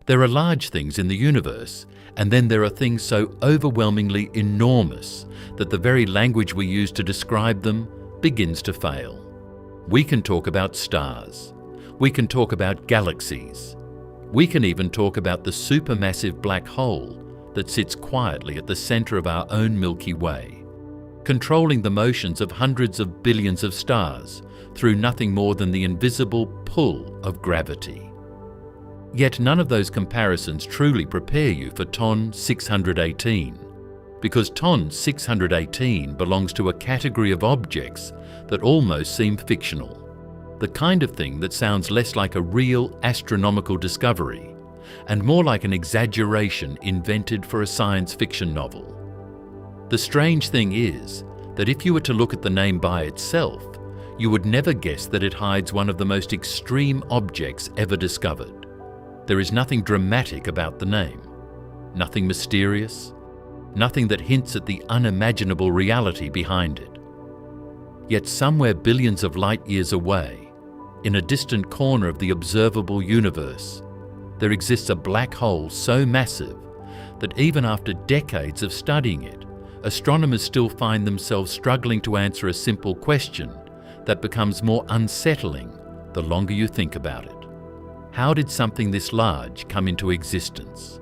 There are large things in the universe, and then there are things so overwhelmingly enormous that the very language we use to describe them begins to fail. We can talk about stars. We can talk about galaxies. We can even talk about the supermassive black hole that sits quietly at the center of our own Milky Way, controlling the motions of hundreds of billions of stars through nothing more than the invisible pull of gravity. Yet none of those comparisons truly prepare you for TON 618, because TON 618 belongs to a category of objects that almost seem fictional, the kind of thing that sounds less like a real astronomical discovery and more like an exaggeration invented for a science fiction novel. The strange thing is that if you were to look at the name by itself, you would never guess that it hides one of the most extreme objects ever discovered. There is nothing dramatic about the name, nothing mysterious, nothing that hints at the unimaginable reality behind it. Yet somewhere billions of light years away, in a distant corner of the observable universe, there exists a black hole so massive that even after decades of studying it, astronomers still find themselves struggling to answer a simple question that becomes more unsettling the longer you think about it. How did something this large come into existence?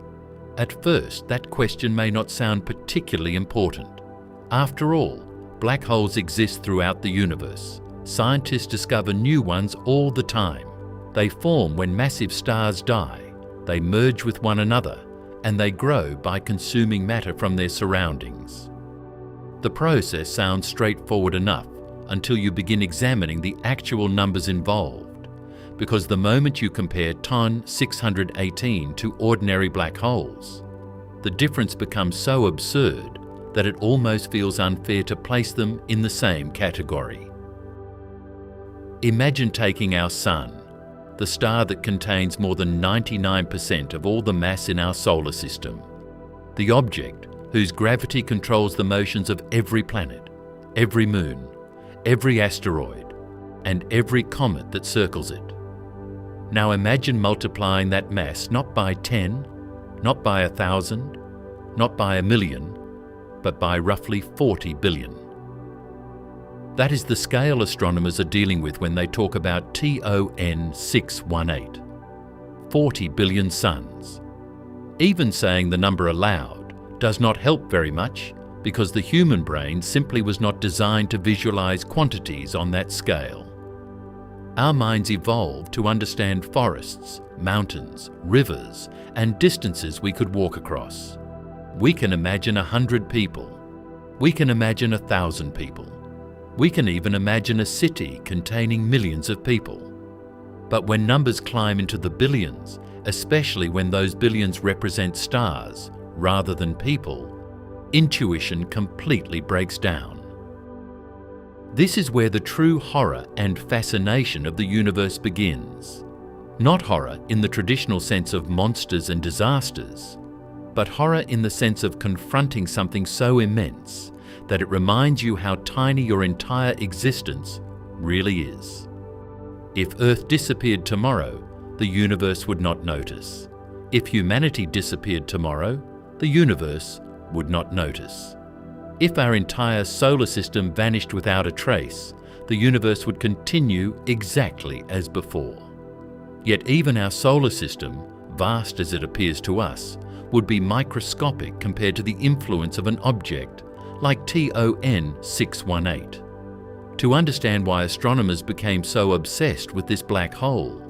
At first, that question may not sound particularly important. After all, black holes exist throughout the universe. Scientists discover new ones all the time. They form when massive stars die, they merge with one another, and they grow by consuming matter from their surroundings. The process sounds straightforward enough until you begin examining the actual numbers involved, because the moment you compare TON 618 to ordinary black holes, the difference becomes so absurd that it almost feels unfair to place them in the same category. Imagine taking our Sun, the star that contains more than 99% of all the mass in our solar system, the object whose gravity controls the motions of every planet, every moon, every asteroid, and every comet that circles it. Now imagine multiplying that mass not by 10, not by 1,000, not by 1,000,000, but by roughly 40 billion. That is the scale astronomers are dealing with when they talk about TON 618, 40 billion suns. Even saying the number aloud does not help very much, because the human brain simply was not designed to visualize quantities on that scale. Our minds evolved to understand forests, mountains, rivers, and distances we could walk across. We can imagine 100 people. We can imagine 1,000 people. We can even imagine a city containing millions of people. But when numbers climb into the billions, especially when those billions represent stars rather than people, intuition completely breaks down. This is where the true horror and fascination of the universe begins. Not horror in the traditional sense of monsters and disasters, but horror in the sense of confronting something so immense that it reminds you how tiny your entire existence really is. If Earth disappeared tomorrow, the universe would not notice. If humanity disappeared tomorrow, the universe would not notice. If our entire solar system vanished without a trace, the universe would continue exactly as before. Yet even our solar system, vast as it appears to us, would be microscopic compared to the influence of an object like TON 618. To understand why astronomers became so obsessed with this black hole,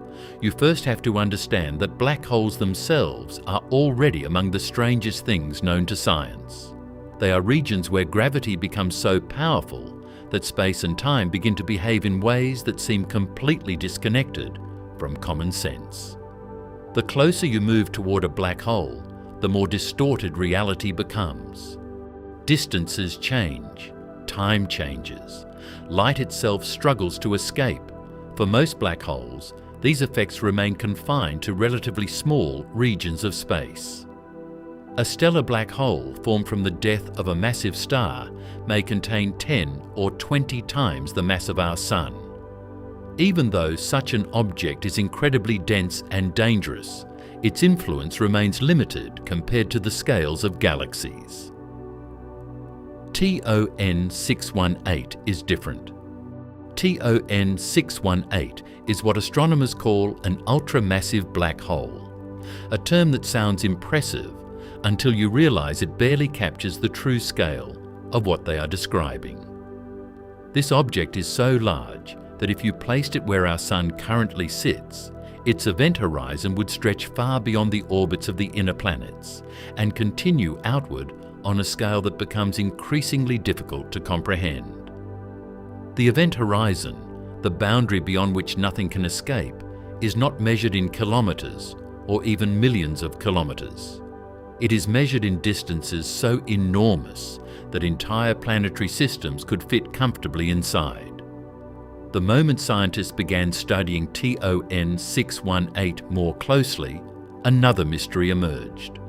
you first have to understand that black holes themselves are already among the strangest things known to science. They are regions where gravity becomes so powerful that space and time begin to behave in ways that seem completely disconnected from common sense. The closer you move toward a black hole, the more distorted reality becomes. Distances change, time changes, light itself struggles to escape. For most black holes, these effects remain confined to relatively small regions of space. A stellar black hole formed from the death of a massive star may contain 10 or 20 times the mass of our Sun. Even though such an object is incredibly dense and dangerous, its influence remains limited compared to the scales of galaxies. TON 618 is different. TON 618 is what astronomers call an ultramassive black hole, a term that sounds impressive until you realize it barely captures the true scale of what they are describing. This object is so large that if you placed it where our Sun currently sits, its event horizon would stretch far beyond the orbits of the inner planets and continue outward on a scale that becomes increasingly difficult to comprehend. The event horizon, the boundary beyond which nothing can escape, is not measured in kilometers or even millions of kilometers. It is measured in distances so enormous that entire planetary systems could fit comfortably inside. The moment scientists began studying TON 618 more closely, another mystery emerged.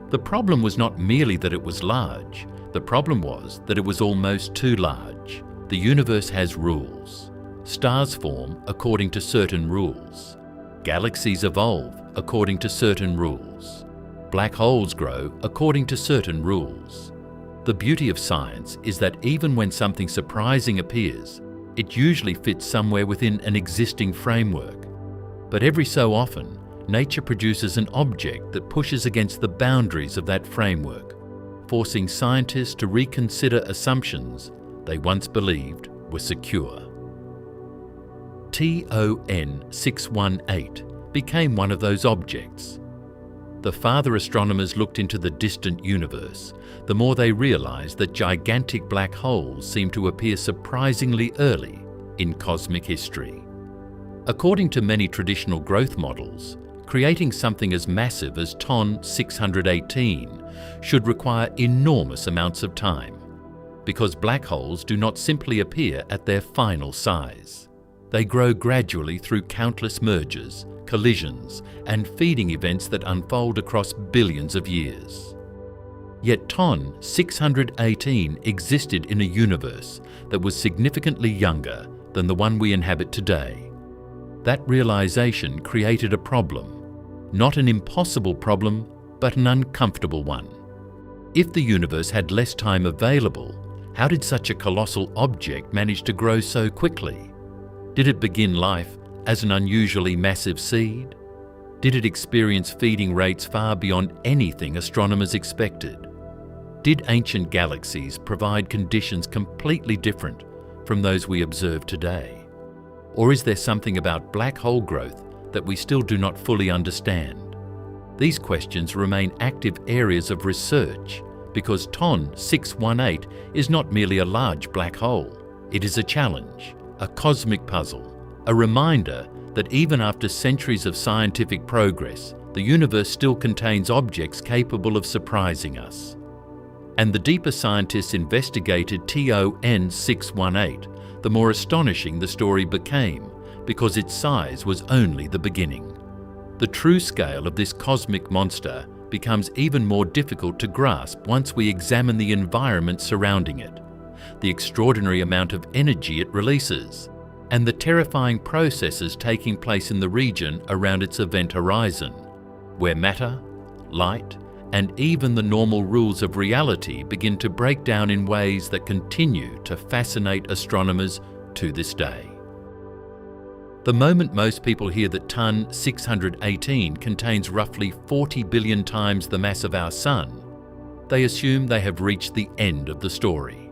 The problem was not merely that it was large, the problem was that it was almost too large. The universe has rules. Stars form according to certain rules. Galaxies evolve according to certain rules. Black holes grow according to certain rules. The beauty of science is that even when something surprising appears, it usually fits somewhere within an existing framework. But every so often, nature produces an object that pushes against the boundaries of that framework, forcing scientists to reconsider assumptions they once believed were secure. TON 618 became one of those objects. The farther astronomers looked into the distant universe, the more they realized that gigantic black holes seem to appear surprisingly early in cosmic history. According to many traditional growth models, creating something as massive as TON 618 should require enormous amounts of time, because black holes do not simply appear at their final size. They grow gradually through countless mergers, collisions, and feeding events that unfold across billions of years. Yet TON 618 existed in a universe that was significantly younger than the one we inhabit today. That realization created a problem, not an impossible problem, but an uncomfortable one. If the universe had less time available, how did such a colossal object manage to grow so quickly? Did it begin life as an unusually massive seed? Did it experience feeding rates far beyond anything astronomers expected? Did ancient galaxies provide conditions completely different from those we observe today? Or is there something about black hole growth that we still do not fully understand? These questions remain active areas of research because TON 618 is not merely a large black hole. It is a challenge, a cosmic puzzle, a reminder that even after centuries of scientific progress, the universe still contains objects capable of surprising us. And the deeper scientists investigated TON 618, the more astonishing the story became, because its size was only the beginning. The true scale of this cosmic monster becomes even more difficult to grasp once we examine the environment surrounding it, the extraordinary amount of energy it releases, and the terrifying processes taking place in the region around its event horizon, where matter, light, and even the normal rules of reality begin to break down in ways that continue to fascinate astronomers to this day. The moment most people hear that TON 618 contains roughly 40 billion times the mass of our Sun, they assume they have reached the end of the story.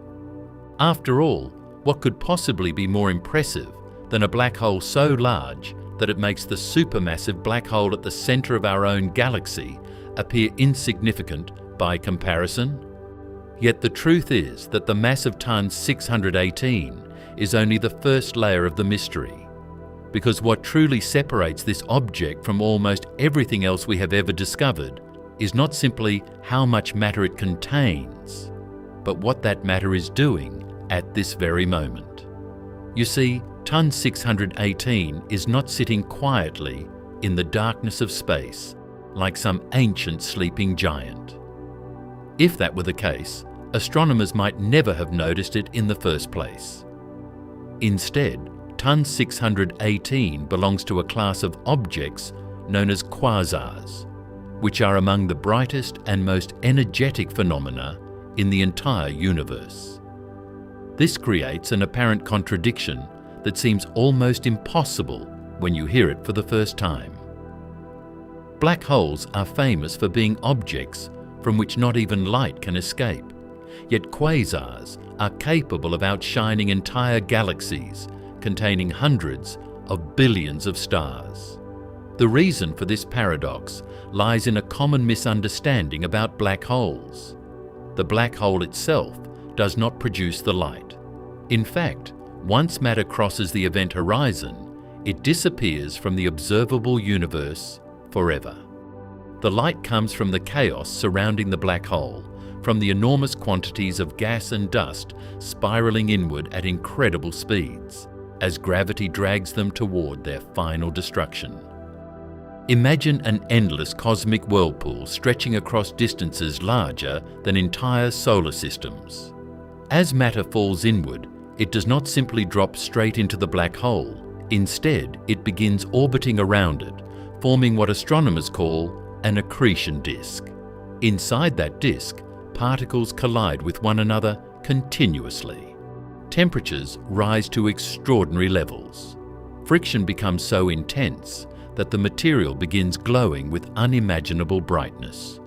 After all, what could possibly be more impressive than a black hole so large that it makes the supermassive black hole at the center of our own galaxy appear insignificant by comparison? Yet the truth is that the mass of TON 618 is only the first layer of the mystery, because what truly separates this object from almost everything else we have ever discovered is not simply how much matter it contains, but what that matter is doing at this very moment. You see, TON 618 is not sitting quietly in the darkness of space like some ancient sleeping giant. If that were the case, astronomers might never have noticed it in the first place. Instead, TON 618 belongs to a class of objects known as quasars, which are among the brightest and most energetic phenomena in the entire universe. This creates an apparent contradiction that seems almost impossible when you hear it for the first time. Black holes are famous for being objects from which not even light can escape, yet quasars are capable of outshining entire galaxies containing hundreds of billions of stars. The reason for this paradox lies in a common misunderstanding about black holes. The black hole itself does not produce the light. In fact, once matter crosses the event horizon, it disappears from the observable universe forever. The light comes from the chaos surrounding the black hole, from the enormous quantities of gas and dust spiraling inward at incredible speeds, as gravity drags them toward their final destruction. Imagine an endless cosmic whirlpool stretching across distances larger than entire solar systems. As matter falls inward, it does not simply drop straight into the black hole. Instead, it begins orbiting around it, forming what astronomers call an accretion disk. Inside that disk, particles collide with one another continuously. Temperatures rise to extraordinary levels. Friction becomes so intense that the material begins glowing with unimaginable brightness.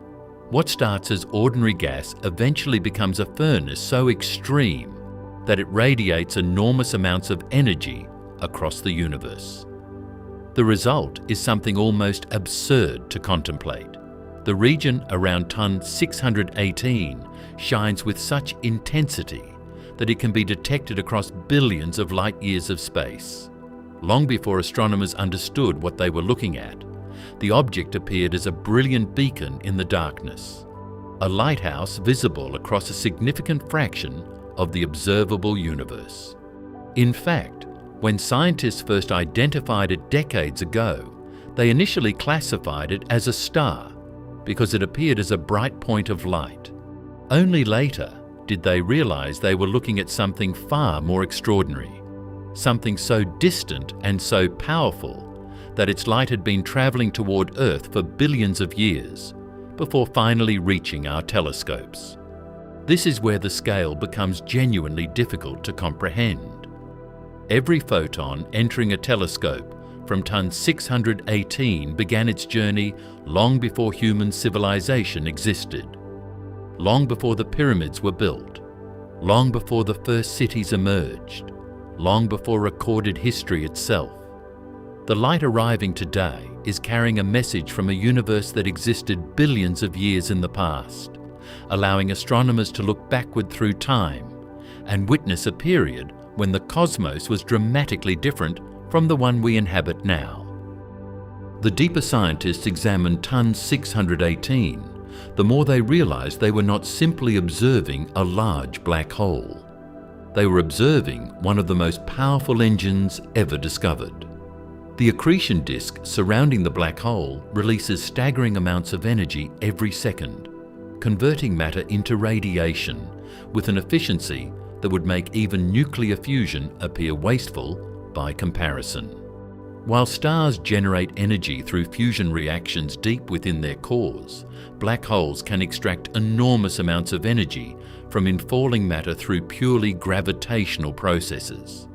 What starts as ordinary gas eventually becomes a furnace so extreme that it radiates enormous amounts of energy across the universe. The result is something almost absurd to contemplate. The region around ton 618 shines with such intensity that it can be detected across billions of light years of space. Long before astronomers understood what they were looking at, the object appeared as a brilliant beacon in the darkness, a lighthouse visible across a significant fraction of the observable universe. In fact, when scientists first identified it decades ago, they initially classified it as a star because it appeared as a bright point of light. Only later did they realize they were looking at something far more extraordinary, something so distant and so powerful that its light had been traveling toward Earth for billions of years before finally reaching our telescopes. This is where the scale becomes genuinely difficult to comprehend. Every photon entering a telescope from ton 618 began its journey long before human civilization existed, long before the pyramids were built, long before the first cities emerged, long before recorded history itself. The light arriving today is carrying a message from a universe that existed billions of years in the past, allowing astronomers to look backward through time and witness a period when the cosmos was dramatically different from the one we inhabit now. The deeper scientists examined ton 618, the more they realized they were not simply observing a large black hole. They were observing one of the most powerful engines ever discovered. The accretion disk surrounding the black hole releases staggering amounts of energy every second, converting matter into radiation with an efficiency that would make even nuclear fusion appear wasteful by comparison. While stars generate energy through fusion reactions deep within their cores, black holes can extract enormous amounts of energy from infalling matter through purely gravitational processes.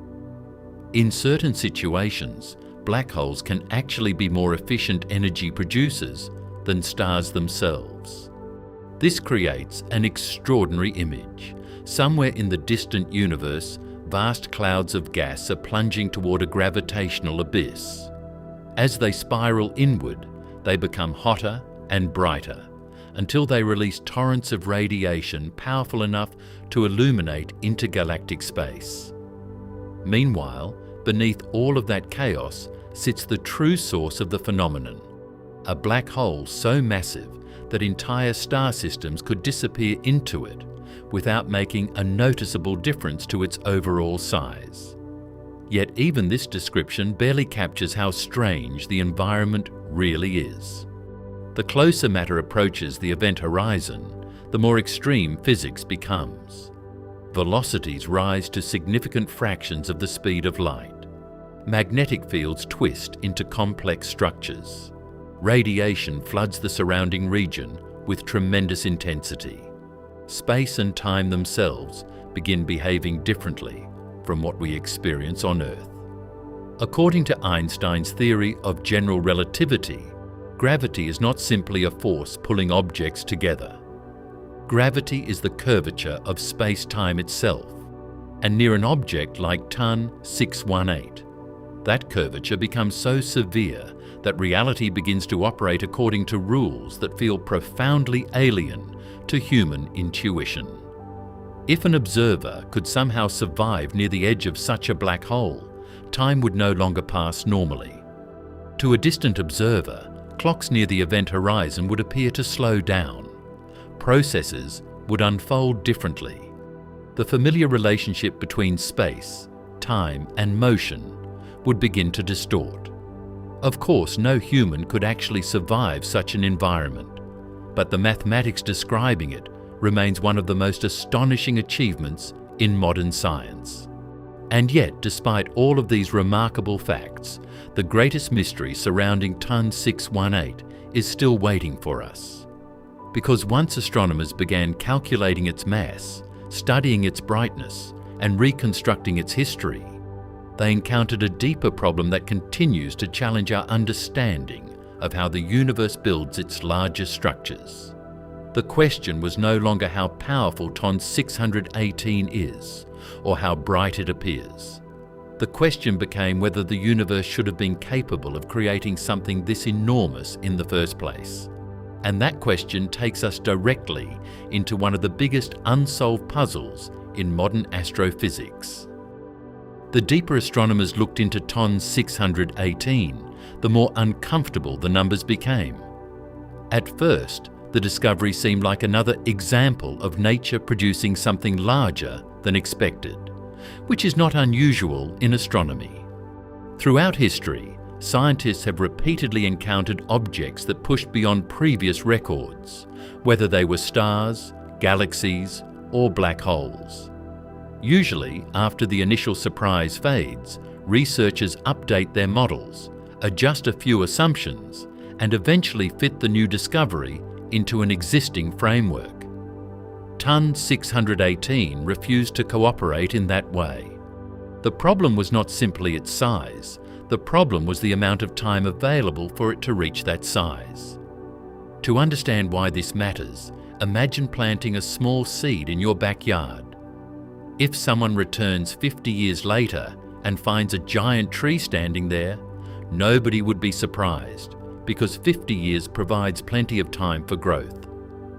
In certain situations, black holes can actually be more efficient energy producers than stars themselves. This creates an extraordinary image. Somewhere in the distant universe, vast clouds of gas are plunging toward a gravitational abyss. As they spiral inward, they become hotter and brighter until they release torrents of radiation powerful enough to illuminate intergalactic space. Meanwhile, beneath all of that chaos sits the true source of the phenomenon, a black hole so massive that entire star systems could disappear into it without making a noticeable difference to its overall size. Yet even this description barely captures how strange the environment really is. The closer matter approaches the event horizon, the more extreme physics becomes. Velocities rise to significant fractions of the speed of light. Magnetic fields twist into complex structures. radiation floods the surrounding region with tremendous intensity. Space and time themselves begin behaving differently from what we experience on Earth. According to Einstein's theory of general relativity, gravity is not simply a force pulling objects together. Gravity is the curvature of space-time itself, and near an object like TON 618, that curvature becomes so severe that reality begins to operate according to rules that feel profoundly alien to human intuition. If an observer could somehow survive near the edge of such a black hole, time would no longer pass normally. To a distant observer, clocks near the event horizon would appear to slow down. Processes would unfold differently. The familiar relationship between space, time, and motion would begin to distort. Of course, no human could actually survive such an environment, but the mathematics describing it remains one of the most astonishing achievements in modern science. And yet, despite all of these remarkable facts, the greatest mystery surrounding TON 618 is still waiting for us. Because once astronomers began calculating its mass, studying its brightness, and reconstructing its history, they encountered a deeper problem that continues to challenge our understanding of how the universe builds its largest structures. The question was no longer how powerful TON 618 is, or how bright it appears. The question became whether the universe should have been capable of creating something this enormous in the first place. And that question takes us directly into one of the biggest unsolved puzzles in modern astrophysics. The deeper astronomers looked into TON 618, the more uncomfortable the numbers became. At first, the discovery seemed like another example of nature producing something larger than expected, which is not unusual in astronomy. Throughout history, scientists have repeatedly encountered objects that pushed beyond previous records, whether they were stars, galaxies, or black holes. Usually, after the initial surprise fades, researchers update their models, adjust a few assumptions, and eventually fit the new discovery into an existing framework. TON 618 refused to cooperate in that way. The problem was not simply its size, the problem was the amount of time available for it to reach that size. To understand why this matters, imagine planting a small seed in your backyard. If someone returns 50 years later and finds a giant tree standing there, nobody would be surprised, because 50 years provides plenty of time for growth.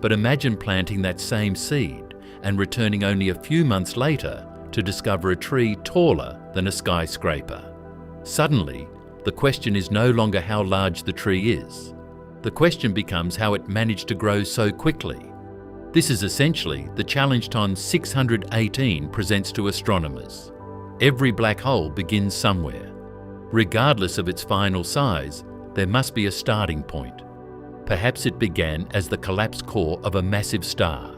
But imagine planting that same seed and returning only a few months later to discover a tree taller than a skyscraper. Suddenly, the question is no longer how large the tree is. The question becomes how it managed to grow so quickly. This is essentially the challenge TON 618 presents to astronomers. Every black hole begins somewhere. Regardless of its final size, there must be a starting point. Perhaps it began as the collapsed core of a massive star.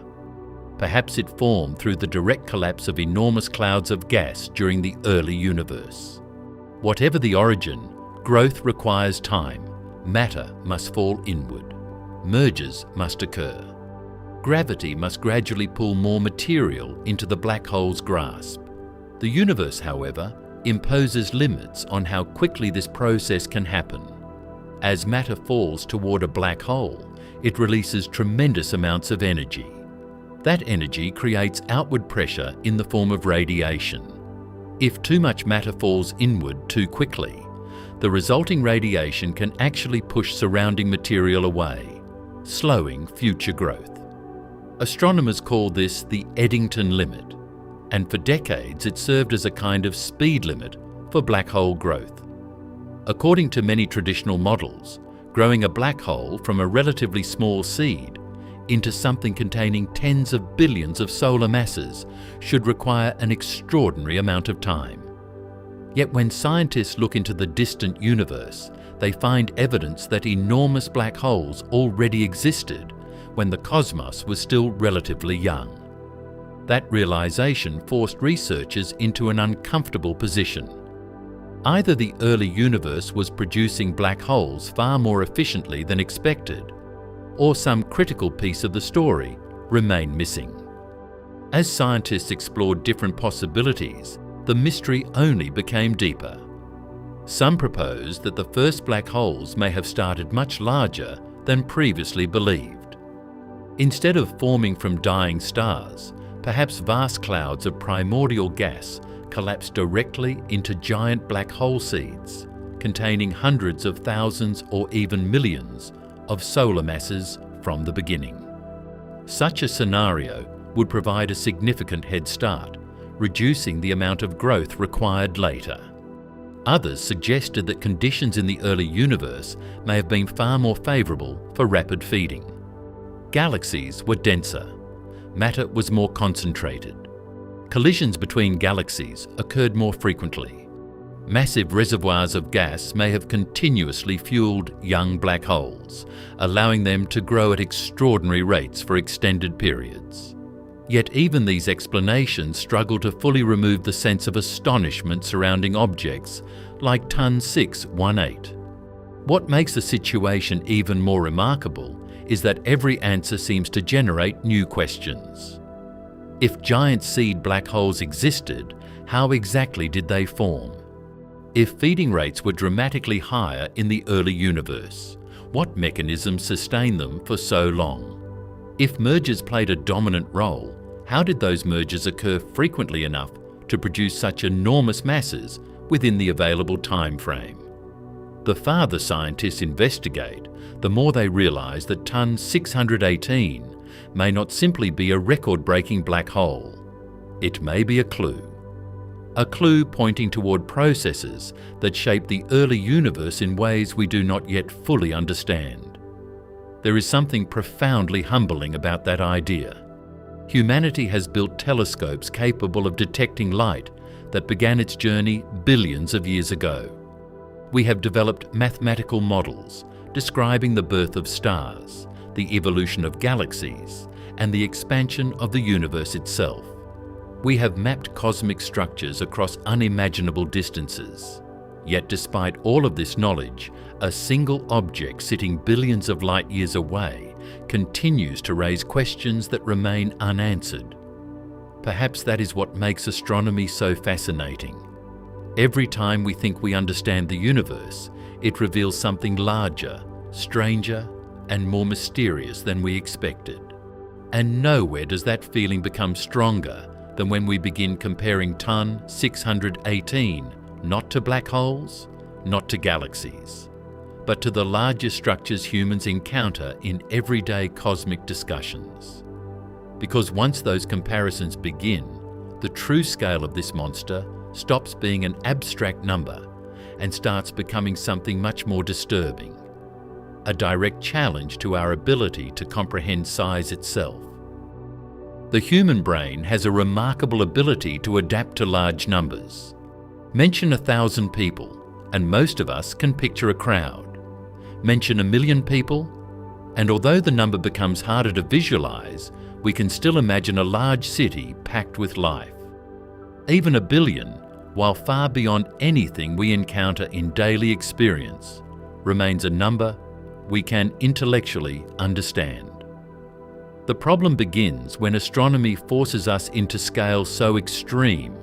Perhaps it formed through the direct collapse of enormous clouds of gas during the early universe. Whatever the origin, growth requires time. Matter must fall inward. Mergers must occur. Gravity must gradually pull more material into the black hole's grasp. The universe, however, imposes limits on how quickly this process can happen. As matter falls toward a black hole, it releases tremendous amounts of energy. That energy creates outward pressure in the form of radiation. If too much matter falls inward too quickly, the resulting radiation can actually push surrounding material away, slowing future growth. Astronomers call this the Eddington limit, and for decades it served as a kind of speed limit for black hole growth. According to many traditional models, growing a black hole from a relatively small seed into something containing tens of billions of solar masses should require an extraordinary amount of time. Yet when scientists look into the distant universe, they find evidence that enormous black holes already existed when the cosmos was still relatively young. That realization forced researchers into an uncomfortable position. Either the early universe was producing black holes far more efficiently than expected, or some critical piece of the story remained missing. As scientists explored different possibilities, the mystery only became deeper. Some proposed that the first black holes may have started much larger than previously believed. Instead of forming from dying stars, perhaps vast clouds of primordial gas collapsed directly into giant black hole seeds, containing hundreds of thousands or even millions of solar masses from the beginning. Such a scenario would provide a significant head start, reducing the amount of growth required later. Others suggested that conditions in the early universe may have been far more favourable for rapid feeding. Galaxies were denser. Matter was more concentrated. Collisions between galaxies occurred more frequently. Massive reservoirs of gas may have continuously fueled young black holes, allowing them to grow at extraordinary rates for extended periods. Yet even these explanations struggle to fully remove the sense of astonishment surrounding objects like Ton 618. What makes the situation even more remarkable is that every answer seems to generate new questions. If giant seed black holes existed, how exactly did they form? If feeding rates were dramatically higher in the early universe, what mechanisms sustained them for so long? If mergers played a dominant role, how did those mergers occur frequently enough to produce such enormous masses within the available time frame? The farther scientists investigate, the more they realise that Ton 618 may not simply be a record-breaking black hole. It may be a clue pointing toward processes that shaped the early universe in ways we do not yet fully understand. There is something profoundly humbling about that idea. Humanity has built telescopes capable of detecting light that began its journey billions of years ago. We have developed mathematical models describing the birth of stars, the evolution of galaxies, and the expansion of the universe itself. We have mapped cosmic structures across unimaginable distances. Yet despite all of this knowledge, a single object sitting billions of light years away continues to raise questions that remain unanswered. Perhaps that is what makes astronomy so fascinating. Every time we think we understand the universe, it reveals something larger, stranger, and more mysterious than we expected. And nowhere does that feeling become stronger than when we begin comparing Ton 618 not to black holes, not to galaxies, but to the larger structures humans encounter in everyday cosmic discussions. Because once those comparisons begin, the true scale of this monster stops being an abstract number and starts becoming something much more disturbing, a direct challenge to our ability to comprehend size itself. The human brain has a remarkable ability to adapt to large numbers. Mention 1,000 people, and most of us can picture a crowd. Mention 1,000,000 people, and although the number becomes harder to visualize, we can still imagine a large city packed with life. Even 1,000,000,000, while far beyond anything we encounter in daily experience, remains a number we can intellectually understand. The problem begins when astronomy forces us into scales so extreme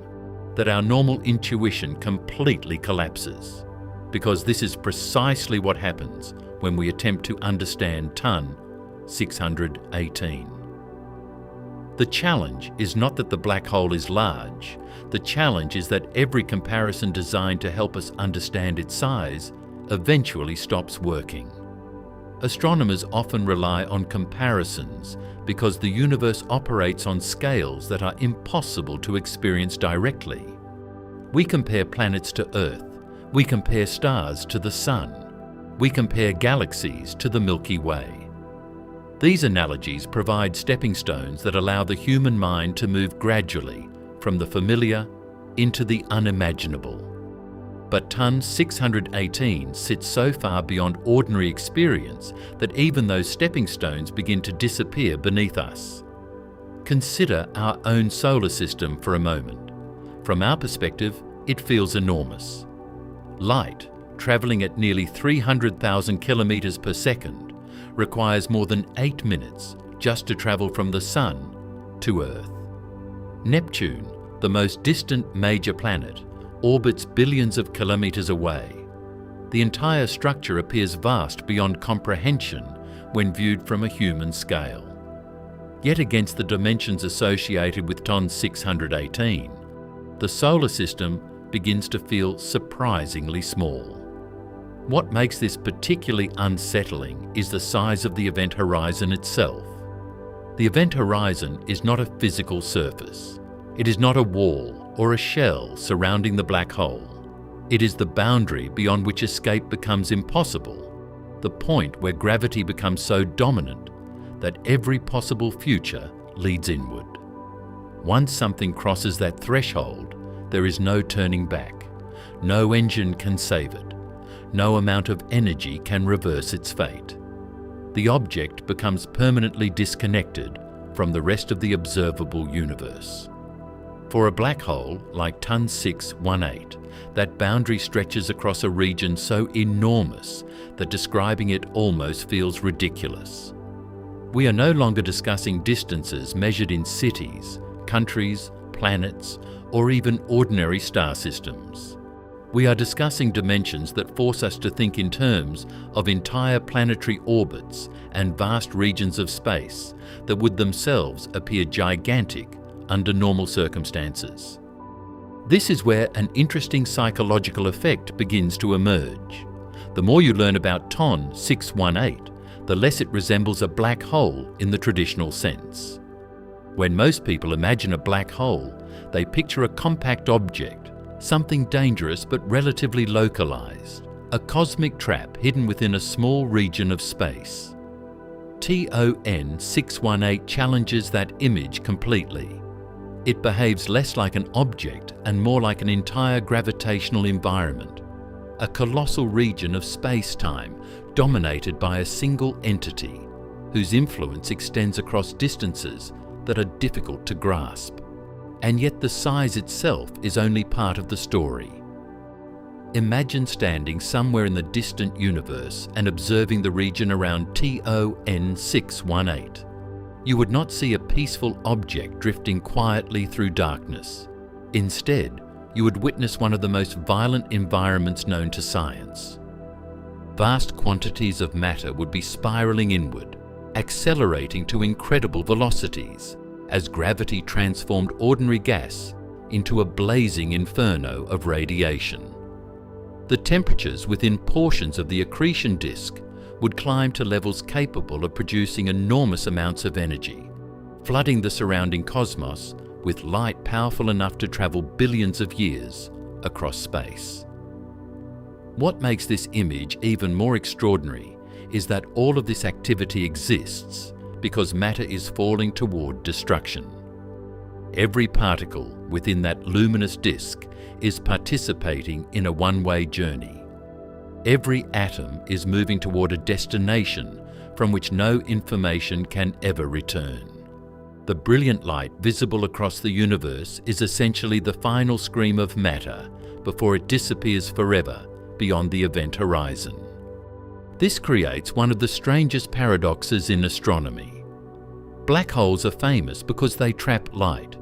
that our normal intuition completely collapses, because this is precisely what happens when we attempt to understand Ton 618. The challenge is not that the black hole is large. The challenge is that every comparison designed to help us understand its size eventually stops working. Astronomers often rely on comparisons because the universe operates on scales that are impossible to experience directly. We compare planets to Earth. We compare stars to the Sun. We compare galaxies to the Milky Way. These analogies provide stepping stones that allow the human mind to move gradually from the familiar into the unimaginable. But Ton 618 sits so far beyond ordinary experience that even those stepping stones begin to disappear beneath us. Consider our own solar system for a moment. From our perspective, it feels enormous. Light, travelling at nearly 300,000 kilometres per second, requires more than 8 minutes just to travel from the Sun to Earth. Neptune, the most distant major planet, orbits billions of kilometres away. The entire structure appears vast beyond comprehension when viewed from a human scale. Yet against the dimensions associated with TON 618, the solar system begins to feel surprisingly small. What makes this particularly unsettling is the size of the event horizon itself. The event horizon is not a physical surface. It is not a wall or a shell surrounding the black hole. It is the boundary beyond which escape becomes impossible, the point where gravity becomes so dominant that every possible future leads inward. Once something crosses that threshold, there is no turning back. No engine can save it. No amount of energy can reverse its fate. The object becomes permanently disconnected from the rest of the observable universe. For a black hole like TON 618, that boundary stretches across a region so enormous that describing it almost feels ridiculous. We are no longer discussing distances measured in cities, countries, planets, or even ordinary star systems. We are discussing dimensions that force us to think in terms of entire planetary orbits and vast regions of space that would themselves appear gigantic under normal circumstances. This is where an interesting psychological effect begins to emerge. The more you learn about TON 618, the less it resembles a black hole in the traditional sense. When most people imagine a black hole, they picture a compact object, something dangerous but relatively localized, a cosmic trap hidden within a small region of space. TON 618 challenges that image completely. It behaves less like an object and more like an entire gravitational environment, a colossal region of space-time dominated by a single entity whose influence extends across distances that are difficult to grasp. And yet the size itself is only part of the story. Imagine standing somewhere in the distant universe and observing the region around TON 618. You would not see a peaceful object drifting quietly through darkness. Instead, you would witness one of the most violent environments known to science. Vast quantities of matter would be spiraling inward, accelerating to incredible velocities, as gravity transformed ordinary gas into a blazing inferno of radiation. The temperatures within portions of the accretion disk would climb to levels capable of producing enormous amounts of energy, flooding the surrounding cosmos with light powerful enough to travel billions of years across space. What makes this image even more extraordinary is that all of this activity exists because matter is falling toward destruction. Every particle within that luminous disk is participating in a one-way journey. Every atom is moving toward a destination from which no information can ever return. The brilliant light visible across the universe is essentially the final scream of matter before it disappears forever beyond the event horizon. This creates one of the strangest paradoxes in astronomy. Black holes are famous because they trap light,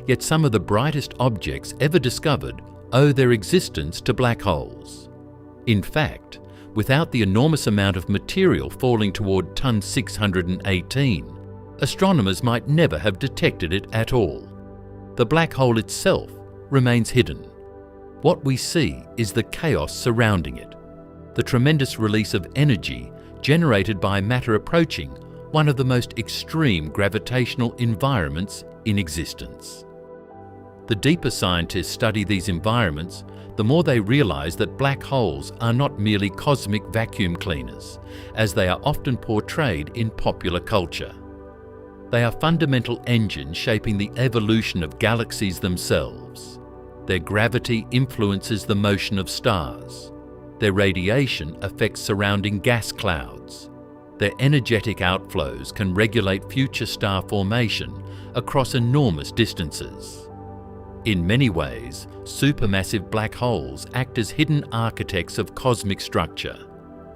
yet some of the brightest objects ever discovered owe their existence to black holes. In fact, without the enormous amount of material falling toward TON 618, astronomers might never have detected it at all. The black hole itself remains hidden. What we see is the chaos surrounding it, the tremendous release of energy generated by matter approaching one of the most extreme gravitational environments in existence. The deeper scientists study these environments, the more they realize that black holes are not merely cosmic vacuum cleaners, as they are often portrayed in popular culture. They are fundamental engines shaping the evolution of galaxies themselves. Their gravity influences the motion of stars. Their radiation affects surrounding gas clouds. Their energetic outflows can regulate future star formation across enormous distances. In many ways, supermassive black holes act as hidden architects of cosmic structure,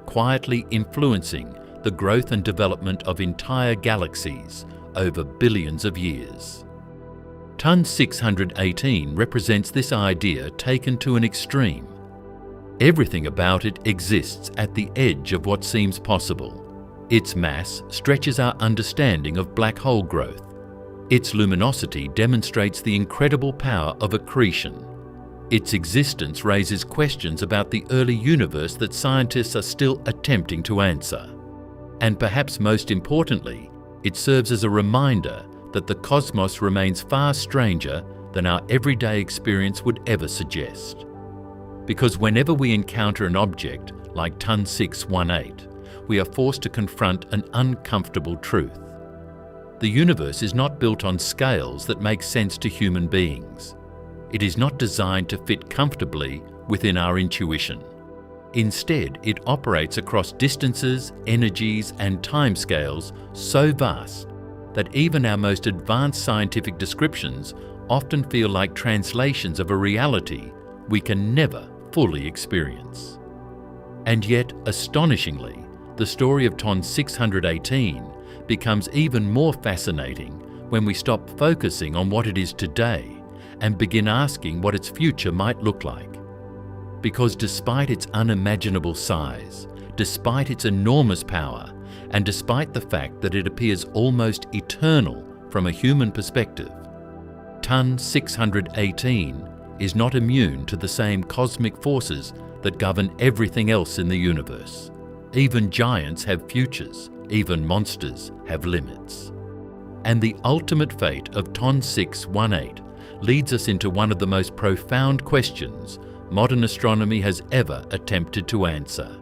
quietly influencing the growth and development of entire galaxies over billions of years. TON 618 represents this idea taken to an extreme. Everything about it exists at the edge of what seems possible. Its mass stretches our understanding of black hole growth. Its luminosity demonstrates the incredible power of accretion. Its existence raises questions about the early universe that scientists are still attempting to answer. And perhaps most importantly, it serves as a reminder that the cosmos remains far stranger than our everyday experience would ever suggest. Because whenever we encounter an object like TON 618, we are forced to confront an uncomfortable truth. The universe is not built on scales that make sense to human beings. It is not designed to fit comfortably within our intuition. Instead, it operates across distances, energies, and timescales so vast that even our most advanced scientific descriptions often feel like translations of a reality we can never fully experience. And yet, astonishingly, the story of TON 618 becomes even more fascinating when we stop focusing on what it is today and begin asking what its future might look like. Because despite its unimaginable size, despite its enormous power, and despite the fact that it appears almost eternal from a human perspective, TON 618 is not immune to the same cosmic forces that govern everything else in the universe. Even giants have futures. Even monsters have limits. And the ultimate fate of TON 618 leads us into one of the most profound questions modern astronomy has ever attempted to answer.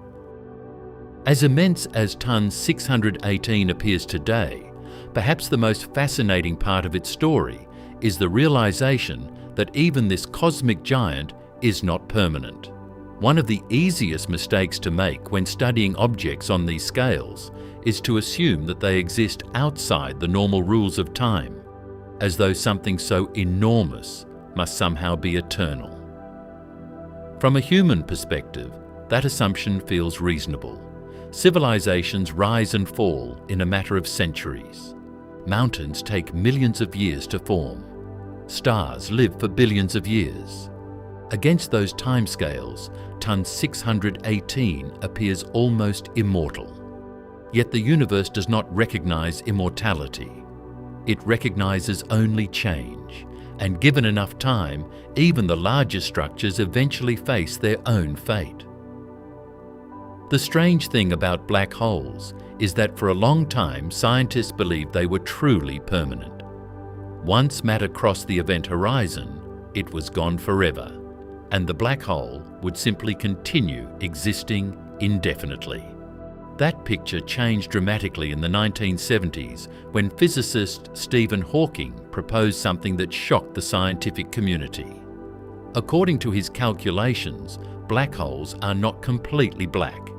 As immense as TON 618 appears today, perhaps the most fascinating part of its story is the realization that even this cosmic giant is not permanent. One of the easiest mistakes to make when studying objects on these scales is to assume that they exist outside the normal rules of time, as though something so enormous must somehow be eternal. From a human perspective, that assumption feels reasonable. Civilizations rise and fall in a matter of centuries. Mountains take millions of years to form. Stars live for billions of years. Against those timescales, TON 618 appears almost immortal. Yet the universe does not recognize immortality. It recognizes only change, and given enough time, even the largest structures eventually face their own fate. The strange thing about black holes is that for a long time scientists believed they were truly permanent. Once matter crossed the event horizon, it was gone forever, and the black hole would simply continue existing indefinitely. That picture changed dramatically in the 1970s when physicist Stephen Hawking proposed something that shocked the scientific community. According to his calculations, black holes are not completely black.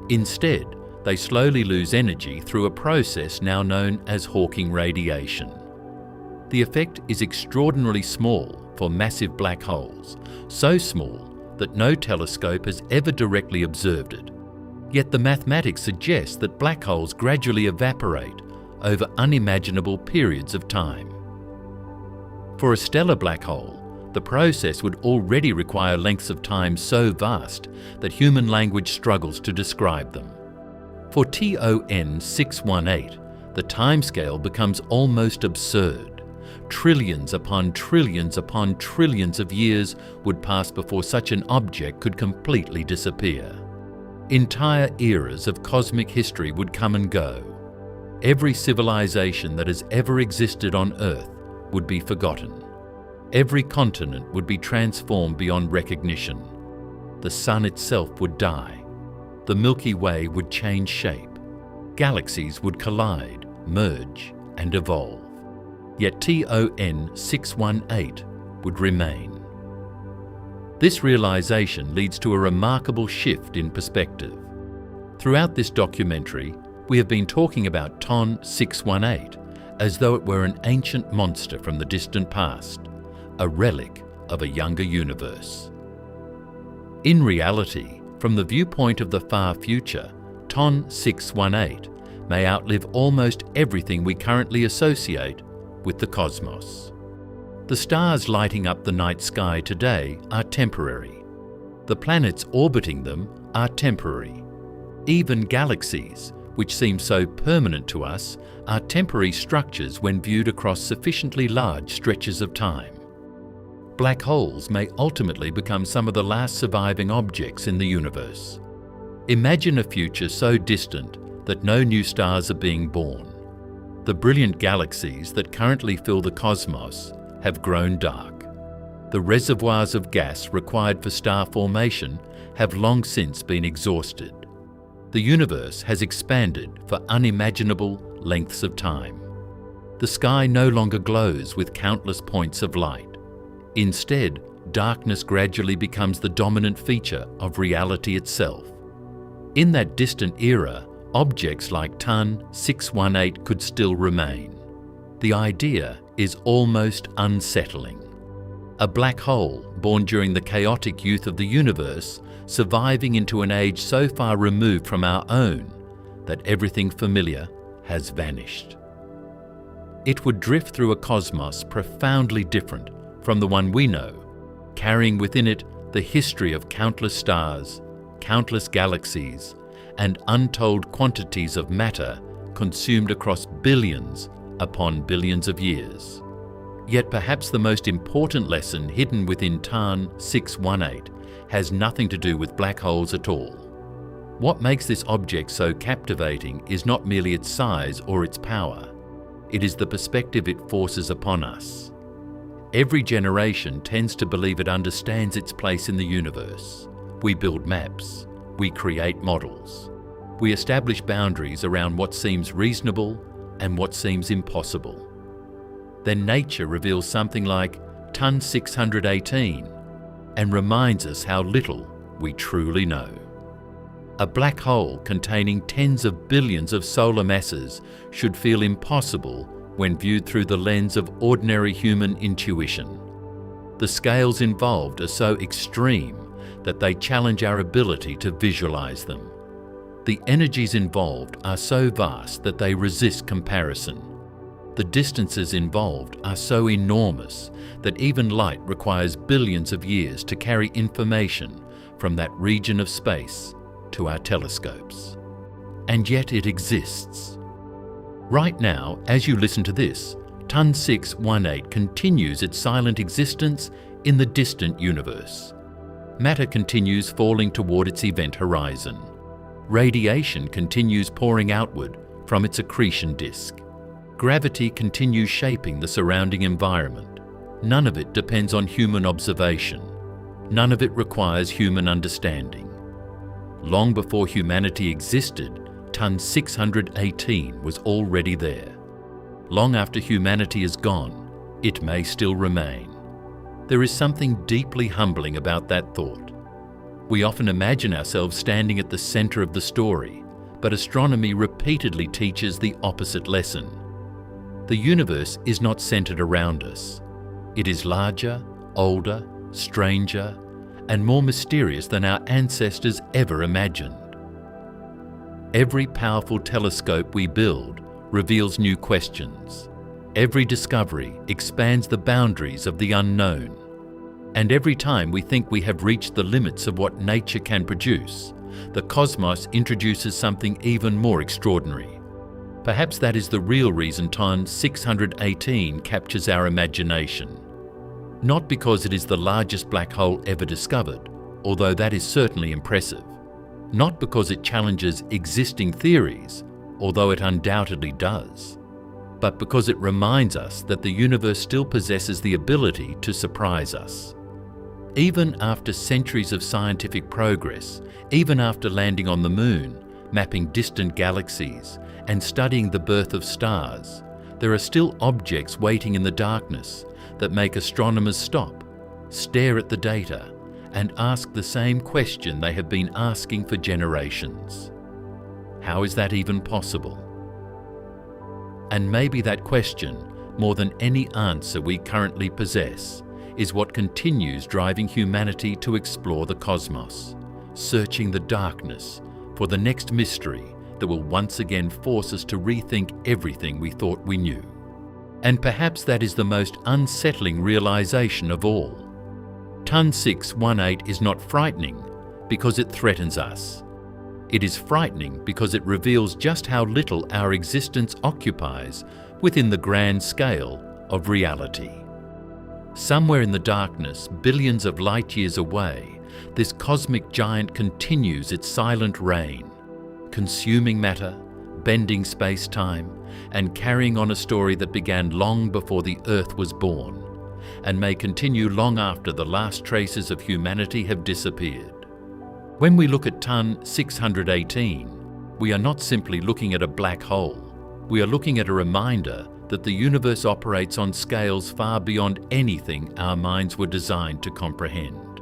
Instead, they slowly lose energy through a process now known as Hawking radiation. The effect is extraordinarily small for massive black holes, so small that no telescope has ever directly observed it. Yet the mathematics suggests that black holes gradually evaporate over unimaginable periods of time. For a stellar black hole, the process would already require lengths of time so vast that human language struggles to describe them. For TON 618, the timescale becomes almost absurd. Trillions upon trillions upon trillions of years would pass before such an object could completely disappear. Entire eras of cosmic history would come and go. Every civilization that has ever existed on Earth would be forgotten. Every continent would be transformed beyond recognition. The sun itself would die. The Milky Way would change shape. Galaxies would collide, merge, and evolve. Yet TON 618 would remain. This realization leads to a remarkable shift in perspective. Throughout this documentary, we have been talking about TON 618 as though it were an ancient monster from the distant past, a relic of a younger universe. In reality, from the viewpoint of the far future, TON 618 may outlive almost everything we currently associate with the cosmos. The stars lighting up the night sky today are temporary. The planets orbiting them are temporary. Even galaxies, which seem so permanent to us, are temporary structures when viewed across sufficiently large stretches of time. Black holes may ultimately become some of the last surviving objects in the universe. Imagine a future so distant that no new stars are being born. The brilliant galaxies that currently fill the cosmos have grown dark. The reservoirs of gas required for star formation have long since been exhausted. The universe has expanded for unimaginable lengths of time. The sky no longer glows with countless points of light. Instead, darkness gradually becomes the dominant feature of reality itself. In that distant era, objects like TON 618 could still remain. The idea is almost unsettling. A black hole born during the chaotic youth of the universe, surviving into an age so far removed from our own that everything familiar has vanished. It would drift through a cosmos profoundly different from the one we know, carrying within it the history of countless stars, countless galaxies, and untold quantities of matter consumed across billions upon billions of years. Yet perhaps the most important lesson hidden within TON 618 has nothing to do with black holes at all. What makes this object so captivating is not merely its size or its power. It is the perspective it forces upon us. Every generation tends to believe it understands its place in the universe. We build maps. We create models. We establish boundaries around what seems reasonable and what seems impossible. Then nature reveals something like TON 618 and reminds us how little we truly know. A black hole containing tens of billions of solar masses should feel impossible when viewed through the lens of ordinary human intuition. The scales involved are so extreme that they challenge our ability to visualize them. The energies involved are so vast that they resist comparison. The distances involved are so enormous that even light requires billions of years to carry information from that region of space to our telescopes. And yet it exists. Right now, as you listen to this, TON 618 continues its silent existence in the distant universe. Matter continues falling toward its event horizon. Radiation continues pouring outward from its accretion disk. Gravity continues shaping the surrounding environment. None of it depends on human observation. None of it requires human understanding. Long before humanity existed, TON 618 was already there. Long after humanity is gone, it may still remain. There is something deeply humbling about that thought. We often imagine ourselves standing at the center of the story, but astronomy repeatedly teaches the opposite lesson. The universe is not centered around us. It is larger, older, stranger, and more mysterious than our ancestors ever imagined. Every powerful telescope we build reveals new questions. Every discovery expands the boundaries of the unknown. And every time we think we have reached the limits of what nature can produce, the cosmos introduces something even more extraordinary. Perhaps that is the real reason TON 618 captures our imagination. Not because it is the largest black hole ever discovered, although that is certainly impressive. Not because it challenges existing theories, although it undoubtedly does. But because it reminds us that the universe still possesses the ability to surprise us. Even after centuries of scientific progress, even after landing on the moon, mapping distant galaxies, and studying the birth of stars, there are still objects waiting in the darkness that make astronomers stop, stare at the data, and ask the same question they have been asking for generations. How is that even possible? And maybe that question, more than any answer we currently possess, is what continues driving humanity to explore the cosmos, searching the darkness for the next mystery that will once again force us to rethink everything we thought we knew. And perhaps that is the most unsettling realization of all. Ton 618 is not frightening because it threatens us. It is frightening because it reveals just how little our existence occupies within the grand scale of reality. Somewhere in the darkness, billions of light years away, this cosmic giant continues its silent reign, consuming matter, bending space-time, and carrying on a story that began long before the Earth was born, and may continue long after the last traces of humanity have disappeared. When we look at Ton 618, we are not simply looking at a black hole. We are looking at a reminder that the universe operates on scales far beyond anything our minds were designed to comprehend.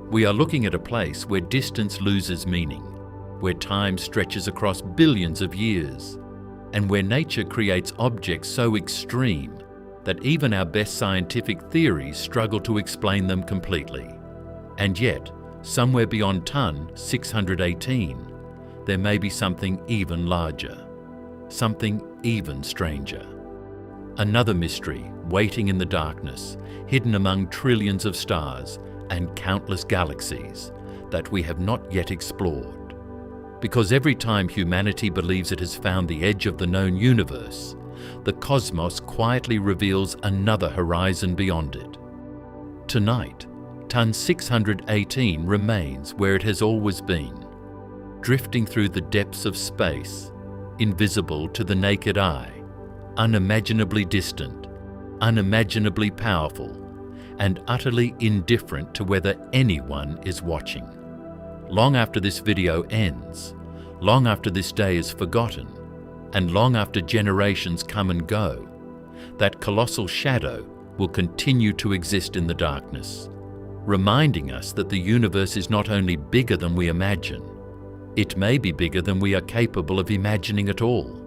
We are looking at a place where distance loses meaning, where time stretches across billions of years, and where nature creates objects so extreme that even our best scientific theories struggle to explain them completely. And yet, somewhere beyond Ton 618, there may be something even larger, something even stranger. Another mystery waiting in the darkness, hidden among trillions of stars and countless galaxies that we have not yet explored. Because every time humanity believes it has found the edge of the known universe, the cosmos quietly reveals another horizon beyond it. Tonight, Ton 618 remains where it has always been, drifting through the depths of space, invisible to the naked eye, unimaginably distant, unimaginably powerful, and utterly indifferent to whether anyone is watching. Long after this video ends, long after this day is forgotten, and long after generations come and go, that colossal shadow will continue to exist in the darkness, reminding us that the universe is not only bigger than we imagine, it may be bigger than we are capable of imagining at all.